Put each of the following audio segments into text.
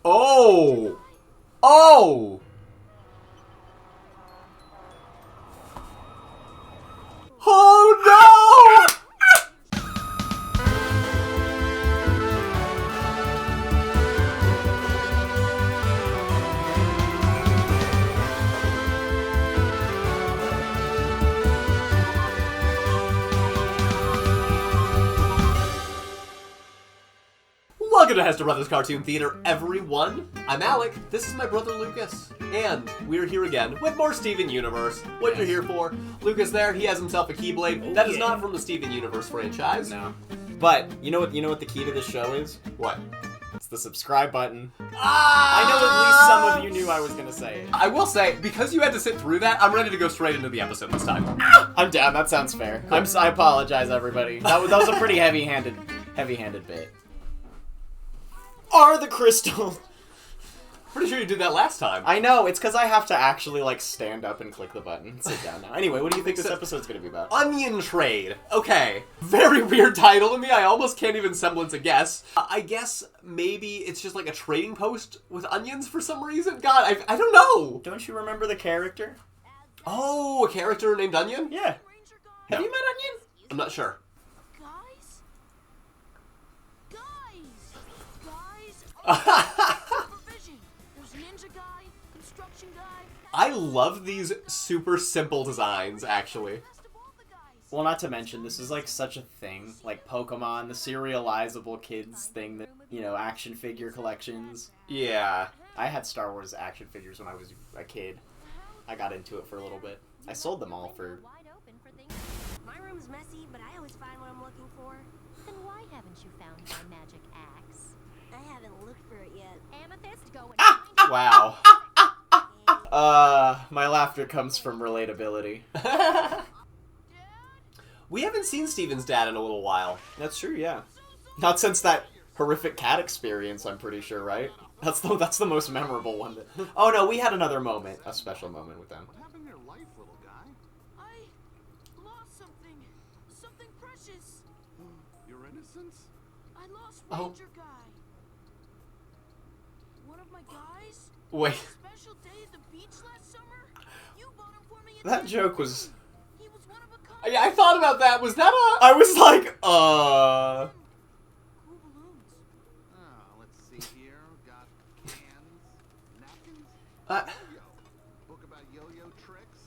Oh! Oh! Oh no! Welcome to Hester Bros Cartoon Theater, everyone. I'm Alec, this is my brother Lucas, and we're here again with more Steven Universe. What you're here for, Lucas there, he has himself a Keyblade. That is not from the Steven Universe franchise. No. But, you know what the key to this show is? What? It's the subscribe button. I know at least some of you knew I was gonna say it. I will say, because you had to sit through that, I'm ready to go straight into the episode this time. I'm down, that sounds fair. I apologize, everybody. That was a pretty heavy-handed bit. Are the crystals... Pretty sure you did that last time. I know, it's because I have to actually, like, stand up and click the button and sit down now. Anyway, what do you think this episode's gonna be about? Onion trade. Okay. Very weird title to me. I almost can't even semblance a guess. I guess maybe it's just like a trading post with onions for some reason? God, I don't know. Don't you remember the character? Oh, a character named Onion? Yeah. No. Have you met Onion? I'm not sure. I love these super simple designs, actually. Well, not to mention, this is like such a thing. Like Pokemon, the serializable kids thing that, you know, action figure collections. Yeah. I had Star Wars action figures when I was a kid. I got into it for a little bit. I sold them all for... My room's messy, but I always find what I'm looking for. Then why haven't you found my magic axe? I haven't looked for it yet. Amethyst, go and Wow. My laughter comes from relatability. We haven't seen Steven's dad in a little while. That's true, yeah. Not since that horrific cat experience, I'm pretty sure, right? That's the most memorable one. Oh no, we had another moment, a special moment with them. What happened to your life, little guy? I lost something. Something precious. Your innocence? I lost Oh. Ranger Guy. One of my guys? Wait. Special day at the beach last summer? You bought him for me. That joke was... He was one of a kind. Yeah, I thought about that. Was that a... I was like, Cool balloons. Let's see here. Got cans, napkins. Uh, Yo, book about yo-yo tricks.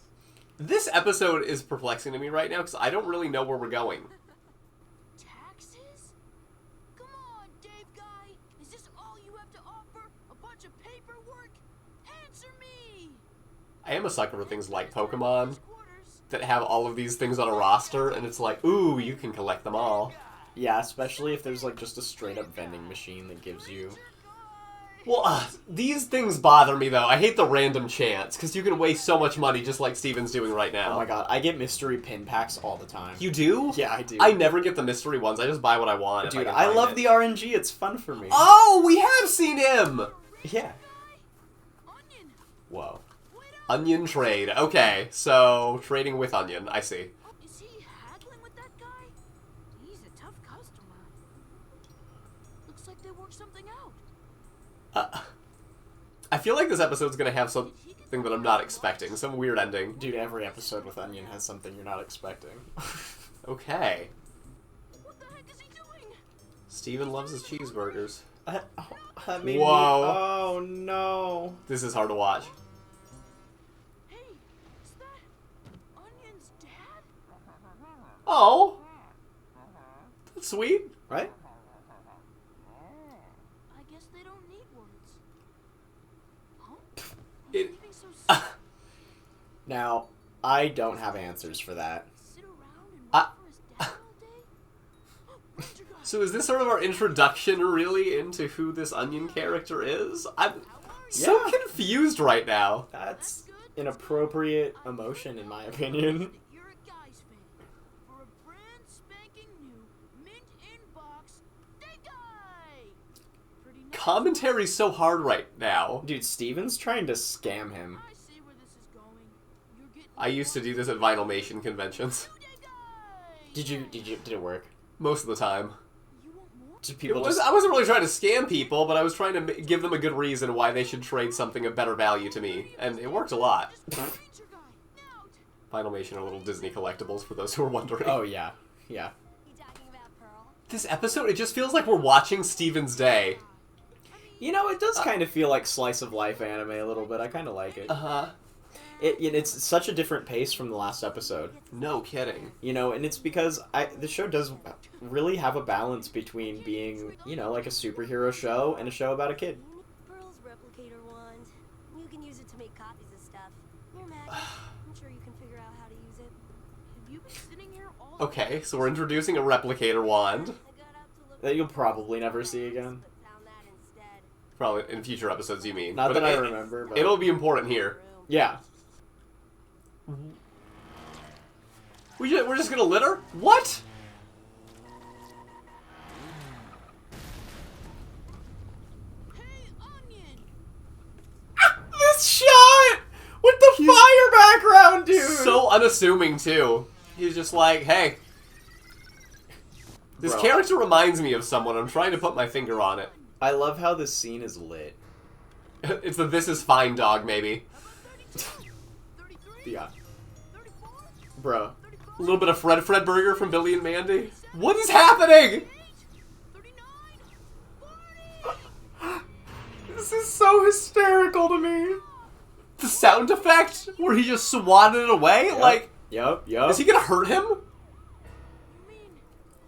this episode is perplexing to me right now because I don't really know where we're going. Taxes? Come on, Dave Guy. Is this all you have to offer? A bunch of paperwork? Answer me. I am a sucker for things like Pokemon that have all of these things on a roster, and it's like, ooh, you can collect them all. yeah, especially if there's like just a straight up vending machine that gives you... Well, these things bother me, though. I hate the random chance, because you can waste so much money just like Steven's doing right now. Oh my god, I get mystery pin packs all the time. You do? Yeah, I do. I never get the mystery ones. I just buy what I want. Dude, I love the RNG, it's fun for me. Oh, we have seen him! Yeah. Onion. Whoa. Onion trade. Okay, so trading with Onion. I see. Is he haggling with that guy? He's a tough customer. Looks like they worked something out. I feel like this episode's gonna have something that I'm not expecting. Some weird ending. Dude, every episode with Onion has something you're not expecting. Okay. What the heck is he doing? Steven loves his cheeseburgers. That made me... Whoa. Oh, no. This is hard to watch. Hey, is that Onion's dad? Oh! That's sweet. Right? I guess they don't need words. Huh? It... Being so sad. Now, I don't have answers for that. Sit around and wait for his dad all day? Ranger Guy. So is this sort of our introduction, really, into who this Onion character is? I'm so Yeah. confused right now. That's an appropriate emotion, in my opinion. That you're a Guy's fan. For a brand spanking new mint in box Dave Guy. Pretty nice. Commentary's so hard right now. Dude, Steven's trying to scam him. I see where this is going. You're getting I used to do this at Vinylmation conventions. Dave Guy. Did it work? Most of the time. You want more? people just... I wasn't really trying to scam people, but I was trying to give them a good reason why they should trade something of better value to me, and it worked a lot. Finalmation are little Disney collectibles for those who are wondering. Oh, yeah. Yeah. You talking about Pearl? This episode, it just feels like we're watching Steven's Day. You know, it does kind of feel like slice of life anime a little bit. I kind of like it. Uh-huh. It's such a different pace from the last episode. No kidding. You know, and it's because the show does really have a balance between being, you know, like a superhero show and a show about a kid. Pearl's replicator wand. You can use it to make copies of stuff. You're magic. I'm sure you can figure out how to use it. Have you been sitting here all Okay, so we're introducing a replicator wand. I got up to look That you'll probably never see again. but found that instead. Probably in future episodes, you mean. Not But that I remember, but... It'll be important here. Yeah. We're just gonna litter? What? Hey, Onion! This shot! With the fire background, dude! So unassuming, too. He's just like, hey. This Bro. character reminds me of someone. I'm trying to put my finger on it. I love how this scene is lit. It's the This Is Fine dog, maybe. 33? Yeah. 34? Bro. A little bit of Fred Burger from Billy and Mandy. What is happening? 39? This is so hysterical to me. The sound effect where he just swatted it away? Yep. Like, Yup. is he gonna hurt him? You mean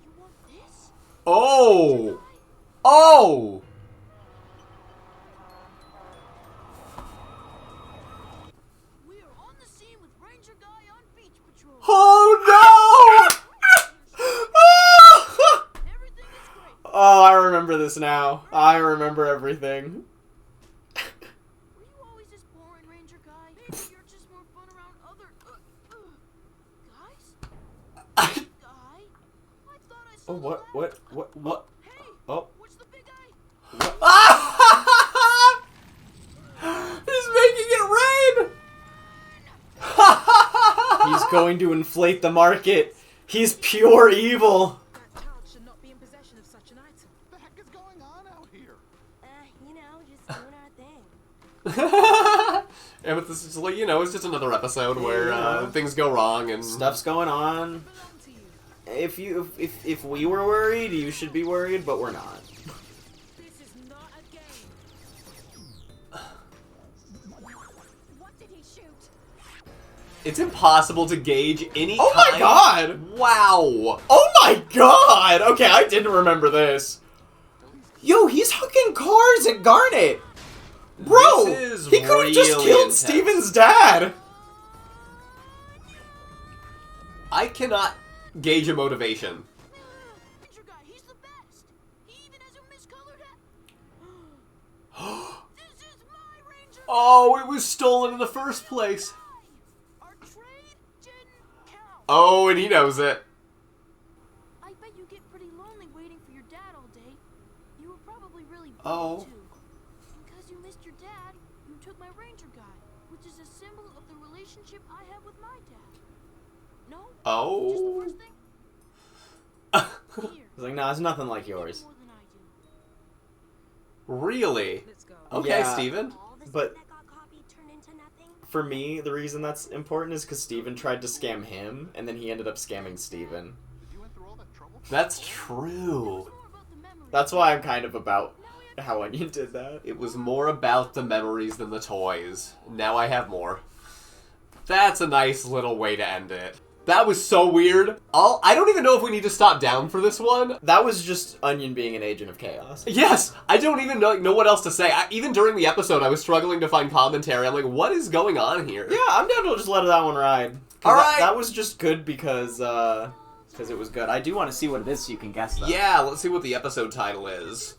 you want this? Oh! Oh! We are on the scene with Ranger Guy on beach patrol. Oh no! Everything is great. Oh, I remember this now. I remember everything. Were you always this boring, Ranger Guy? Maybe you're just more fun around other guys. Guy? I thought I saw. Oh, what? Hey, Oh. what's the big eye? He's making it rain! He's going to inflate the market. He's pure evil. That child should not be in possession of such an item. What the heck is going on out here? You know, just doing our thing. Yeah, but this is like, you know, it's just another episode where Yeah. things go wrong and Stuff's going on. Belong to you. If we were worried, you should be worried, but we're not. This is not a game. What did he shoot? it's impossible to gauge any Oh my kind. god! Wow! Oh my god! Okay, I didn't remember this. Yo, he's hooking cars at Garnet. Bro, This is he could have just really killed intense. Steven's dad. I cannot gauge a motivation. Ranger Guy, he's the best. He even has a miscolored hat. This is my Ranger Oh, it was stolen in the first place. Guy. Our trade didn't count. Oh, and he knows it. I bet you get pretty lonely waiting for your dad all day. You were probably really bored Oh. too. Because you missed your dad, you took my Ranger Guy, which is a symbol of the relationship I have with my dad. No? Just the Oh. first thing? Here. He's like, nah, it's nothing like yours. More than I do. Really? Let's go. Okay, Yeah. Steven. All the But- stuff that got copied turned into nothing. For me, the reason that's important is because Steven tried to scam him, and then he ended up scamming Steven. You went through all that trouble? That's It's true. more about the memories. That's why I'm kind of about how Onion did that. It was more about the memories than the toys. Now I have more. That's a nice little way to end it. That was so weird. I don't even know if we need to stop down for this one. That was just Onion being an agent of chaos. Yes, I don't even know what else to say. Even during the episode, I was struggling to find commentary. I'm like, what is going on here? Yeah, I'm down to just let that one ride. 'Cause Alright. That was just good because it was good. I do want to see what it is so you can guess though. Yeah, let's see what the episode title is.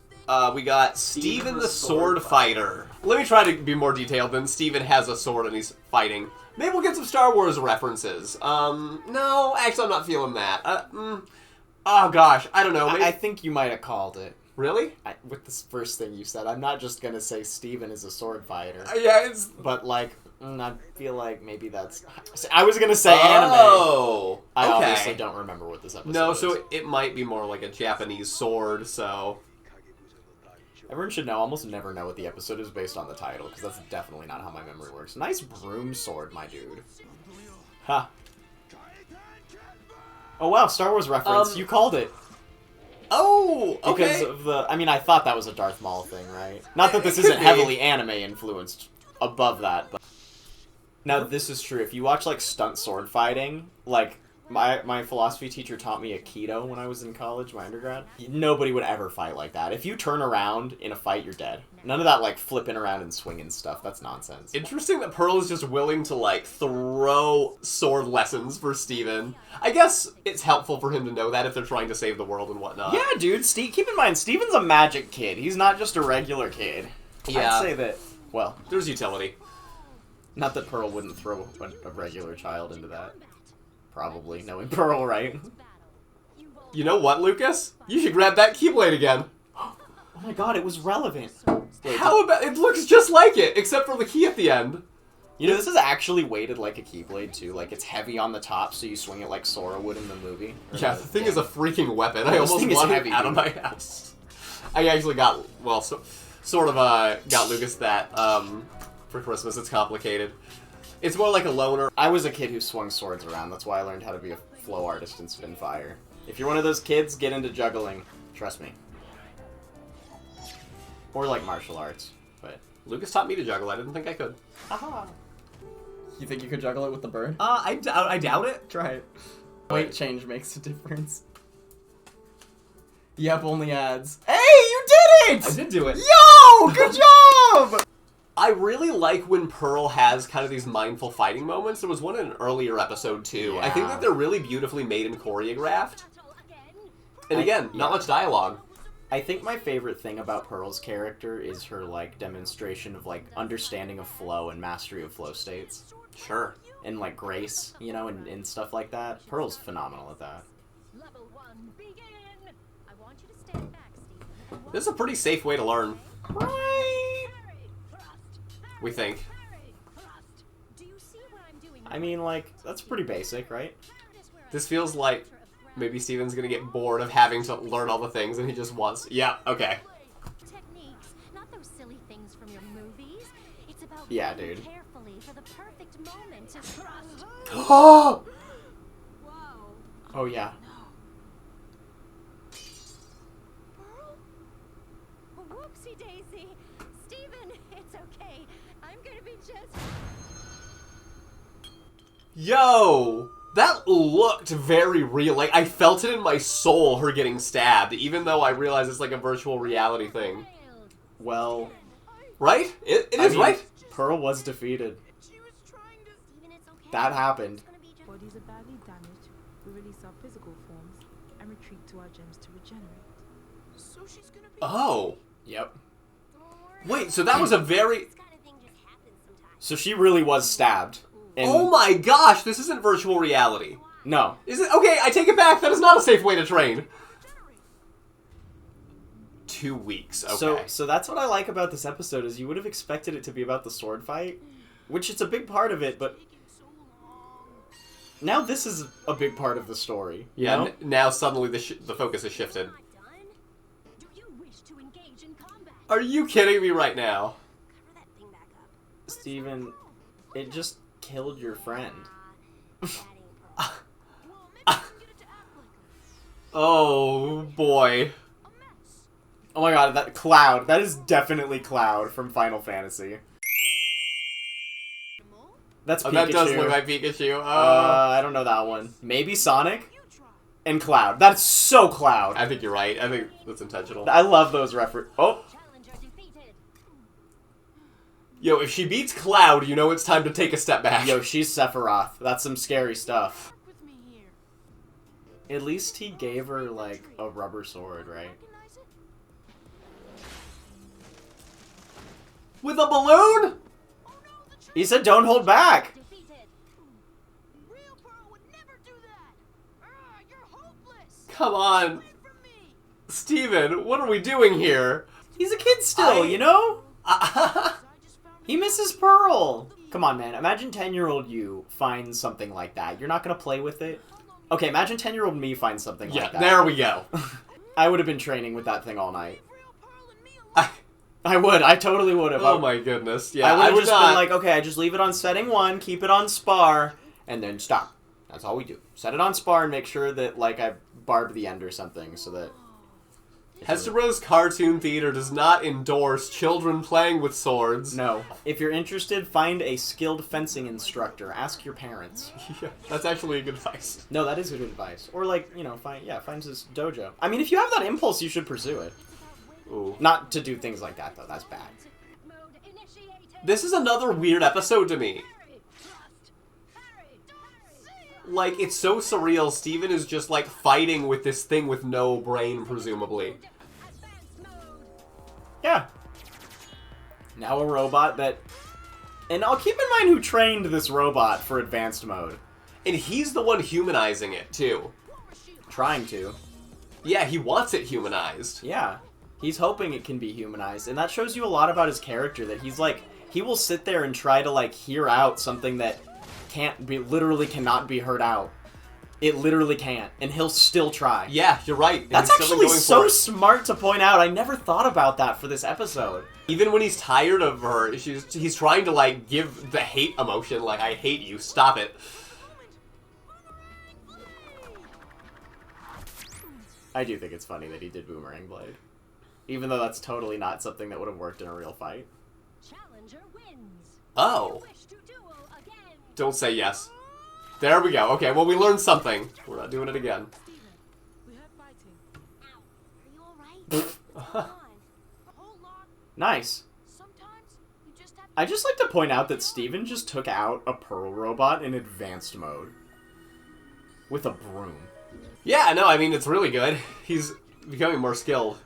We got Steven the Sword Fighter. Let me try to be more detailed than Steven has a sword and he's fighting. Maybe we'll get some Star Wars references. No, actually I'm not feeling that. Oh gosh, I don't know. Maybe... I think you might have called it. Really? With this first thing you said, I'm not just gonna say Steven is a sword fighter. Yeah, it's... But like, I feel like maybe that's... I was gonna say anime. Oh! I okay. obviously don't remember what this episode No, is. so it might be more like a Japanese sword, so... Everyone should know, almost never know what the episode is based on the title, because that's definitely not how my memory works. Nice broom sword, my dude. Huh. Oh wow, Star Wars reference. You called it. Oh! Okay. Because of the... I mean, I thought that was a Darth Maul thing, right? Not that this It could isn't be. heavily anime influenced above that, but... Now, this is true. If you watch, like, stunt sword fighting, like, my philosophy teacher taught me Aikido when I was in college, my undergrad. Nobody would ever fight like that. If you turn around in a fight, you're dead. None of that, like, flipping around and swinging stuff. That's nonsense. Interesting that Pearl is just willing to, like, throw sword lessons for Steven. I guess it's helpful for him to know that if they're trying to save the world and whatnot. Yeah, dude. Keep in mind, Steven's a magic kid. He's not just a regular kid. Yeah. I'd say that... Well, There's utility. not that Pearl wouldn't throw a regular child into that. Probably, knowing Pearl, right? You know what, Lucas? You should grab that Keyblade again. Oh my god, it was relevant. Wait, How about... It looks just like it, except for the key at the end. You know, this is actually weighted like a Keyblade, too. Like, it's heavy on the top, so you swing it like Sora would in the movie. Yeah, the thing is a freaking weapon. I This almost thing is want heavy, it out of dude. my house. I actually got... Well, sort of got Lucas that for Christmas. It's complicated. It's more like a loner. I was a kid who swung swords around. That's why I learned how to be a flow artist in Spin Fire. If you're one of those kids, get into juggling. Trust me. Or, like, martial arts. But... Lucas taught me to juggle. I didn't think I could. Aha! You think you could juggle it with the bird? I doubt it. Try it. Weight change makes a difference. Yep, only adds. Hey, you did it! I did do it. Yo! Good job! I really like when Pearl has kind of these mindful fighting moments. There was one in an earlier episode, too. I think Yeah. that they're really beautifully made and choreographed. And again, not yeah. much dialogue. I think my favorite thing about Pearl's character is her, like, demonstration of, like, understanding of flow and mastery of flow states. Sure. And, like, grace, you know, and stuff like that. Pearl's phenomenal at that. Level 1, begin! I want you to stand back, Steven. This is a pretty safe way to learn, Right! Parry, thrust, we think. parry, thrust. Do you see what I'm doing? I mean, like, that's pretty basic, right? This feels like maybe Steven's gonna get bored of having to learn all the things and he just wants... Yeah, okay. Techniques, not those silly things from your movies. It's about Yeah, moving dude. carefully for the perfect moment to thrust. Oh! Whoa. Oh, yeah. Pearl? Whoopsie daisy. Steven, it's okay. I'm gonna be just... Yo! That looked very real. Like, I felt it in my soul, her getting stabbed, even though I realize it's like a virtual reality thing. Well, Right? It I is, mean, right? Pearl was defeated. Steven, it's okay. That happened. It's gonna be just... Bodies are badly damaged. We release our physical forms and retreat to our gems to regenerate. So she's gonna be... Oh. Yep. Wait, so that was a very... This kind of thing just happens sometimes. So she really was stabbed. And Oh my gosh, this isn't virtual reality. no. Is it? Okay, I take it back. That is not a safe way to train. 2 weeks, okay. So that's what I like about this episode is you would have expected it to be about the sword fight, which it's a big part of it, but now this is a big part of the story. You Yeah, know? now suddenly the focus has shifted. Not done? Do you wish to engage in combat? Are you kidding me right now? Cover that thing back up. Steven, it just killed your friend. That ain't Pearl. Well, maybe we can get it to act like Oh boy. a mess. Oh my god, that Cloud. That is definitely Cloud from Final Fantasy. That's Pikachu. Oh, that does look like Pikachu. I don't know that one. Maybe Sonic? And Cloud. That's so Cloud. I think you're right. I think that's intentional. I love those references. Oh, Challenger defeated. Yo, if she beats Cloud, you know it's time to take a step back. yo, she's Sephiroth. That's some scary stuff. With me here. At least he gave her, like, a rubber sword, right? Recognize it? With a balloon? He said don't hold back! Defeated. Real Pearl would never do that. You're hopeless. Come on. Away from me. Steven, what are we doing here? He's a kid still, you know? I just found He misses Pearl. Come on, man. Imagine 10-year-old you finds something like that. You're not gonna play with it? Okay, imagine 10-year-old me finds something like that. Yeah, there we go. I would have been training with that thing all night. I would. I totally would have. Oh my goodness. Yeah, I would have just not. been like, okay, I just leave it on setting 1, keep it on spar, and then stop. That's all we do. Set it on spar and make sure that, like, I barb the end or something so that... Hester Bros Cartoon Theater does not endorse children playing with swords. No. If you're interested, find a skilled fencing instructor. Ask your parents. Yeah, that's actually good advice. No, that is good advice. Or, like, you know, find this dojo. I mean, if you have that impulse, you should pursue it. Ooh. Not to do things like that, though. That's bad. This is another weird episode to me. Like, it's so surreal. Steven is just, like, fighting with this thing with no brain, presumably. Yeah. Now a robot that... And I'll keep in mind who trained this robot for advanced mode. And he's the one humanizing it, too. Trying to. Yeah, he wants it humanized. Yeah. He's hoping it can be humanized. And that shows you a lot about his character, that he's, like... He will sit there and try to, like, hear out something that literally cannot be heard out. It literally can't. And he'll still try. Yeah, you're right. And That's he's still actually going so for it. smart to point out. I never thought about that for this episode. Even when he's tired of her, he's trying to, like, give the hate emotion, like, I hate you, stop it. I do think it's funny that he did Boomerang Blade. Even though that's totally not something that would have worked in a real fight. Challenger wins. Oh. Wish to duel again. Don't say yes. There we go. Okay, well, we learned something. We're not doing it again. Steven, we heard fighting. Ow. Are you alright? Come on. Hold on. Nice. Sometimes you just have I just like to point out that Steven just took out a Pearl robot in advanced mode. With a broom. Yeah, no, I mean, it's really good. He's becoming more skilled.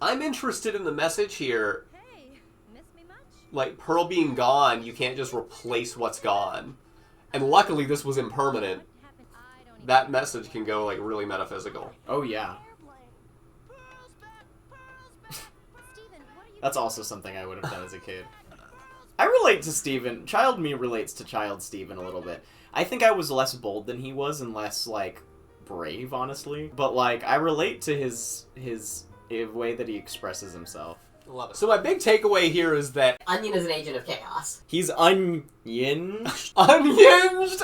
I'm interested in the message here. Hey, miss me much? Like, Pearl being gone, you can't just replace what's gone. And luckily, this was impermanent. Happened? I don't even That message can go, like, really metaphysical. Oh yeah. Steven, what are you That's also something I would have done as a kid. I relate to Steven. Child me relates to child Steven a little bit. I think I was less bold than he was and less, like, brave, honestly. But, like, I relate to his way that he expresses himself. Love it. So my big takeaway here is that Onion is an agent of chaos. He's onion. Unhinged!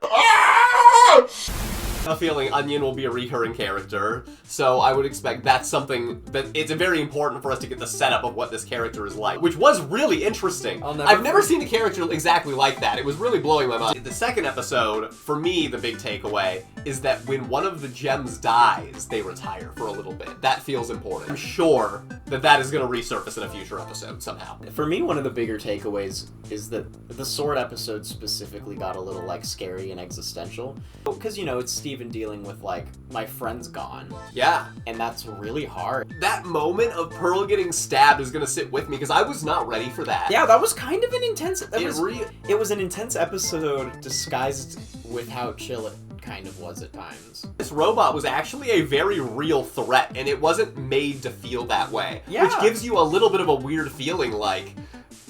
A feeling Onion will be a recurring character, so I would expect that's something that it's very important for us to get the setup of what this character is like, which was really interesting. I've never seen a character exactly like that. It was really blowing my mind. The second episode, for me, the big takeaway is that when one of the gems dies, they retire for a little bit. That feels important. I'm sure that that is going to resurface in a future episode somehow. For me, one of the bigger takeaways is that the sword episode specifically got a little, like, scary and existential. Because, you know, it's Steven dealing with, like, my friend's gone. Yeah. And that's really hard. That moment of Pearl getting stabbed is going to sit with me, because I was not ready for that. Yeah, that was kind of an intense... It was an intense episode disguised with how chill it kind of was at times. This robot was actually a very real threat, and it wasn't made to feel that way. Yeah. Which gives you a little bit of a weird feeling, like,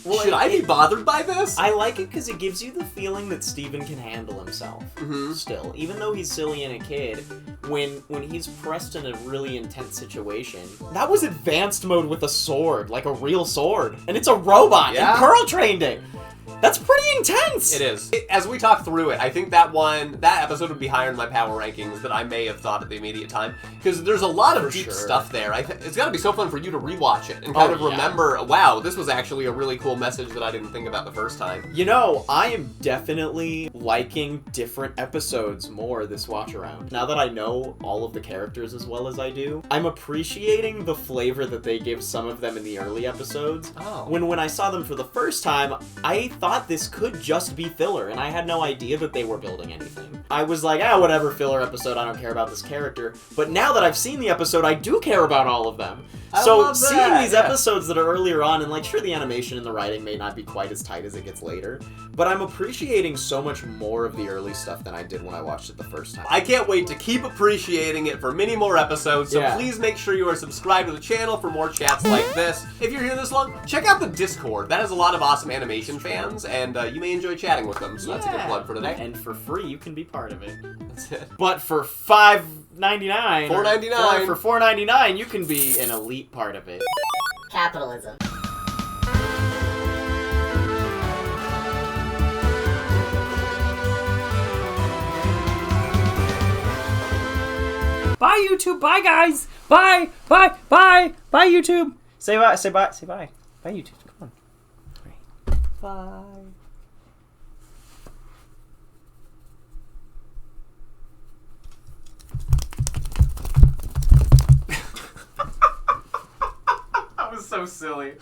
Well, should I be bothered by this? I like it because it gives you the feeling that Steven can handle himself. Mhm. Still, even though he's silly and a kid, when he's pressed in a really intense situation, that was advanced mode with a sword, like a real sword, and it's a robot, Yeah. and Pearl trained it. That's pretty intense. It is. As we talk through it, I think that episode would be higher in my power rankings than I may have thought at the immediate time, because there's a lot of For deep sure. stuff there. It's got to be so fun for you to rewatch it and kind of yeah. remember, wow, this was actually a really cool message that I didn't think about the first time. You know, I am definitely liking different episodes more this watch around. Now that I know all of the characters as well as I do, I'm appreciating the flavor that they give some of them in the early episodes. Oh. When I saw them for the first time, I thought this could just be filler, and I had no idea that they were building anything. I was like, whatever, filler episode, I don't care about this character. But now that I've seen the episode, I do care about all of them. I So love seeing that, these yeah. episodes that are earlier on, and like, sure, the animation and the writing may not be quite as tight as it gets later, but I'm appreciating so much more of the early stuff than I did when I watched it the first time. I can't wait to keep appreciating it for many more episodes, so Yeah. please make sure you are subscribed to the channel for more chats like this. If you're here this long, check out the Discord. That has a lot of awesome animation fans. friends, and you may enjoy chatting with them. So that's a good plug for today. And for free, you can be part of it. That's it. But for $5.99, $4.99. for $4.99, you can be an elite part of it. Capitalism. Bye, YouTube. Bye, guys. Bye. Bye. Bye. Bye, YouTube. Say bye. Say bye. Say bye. Bye, YouTube. Come on. Bye. That was so silly.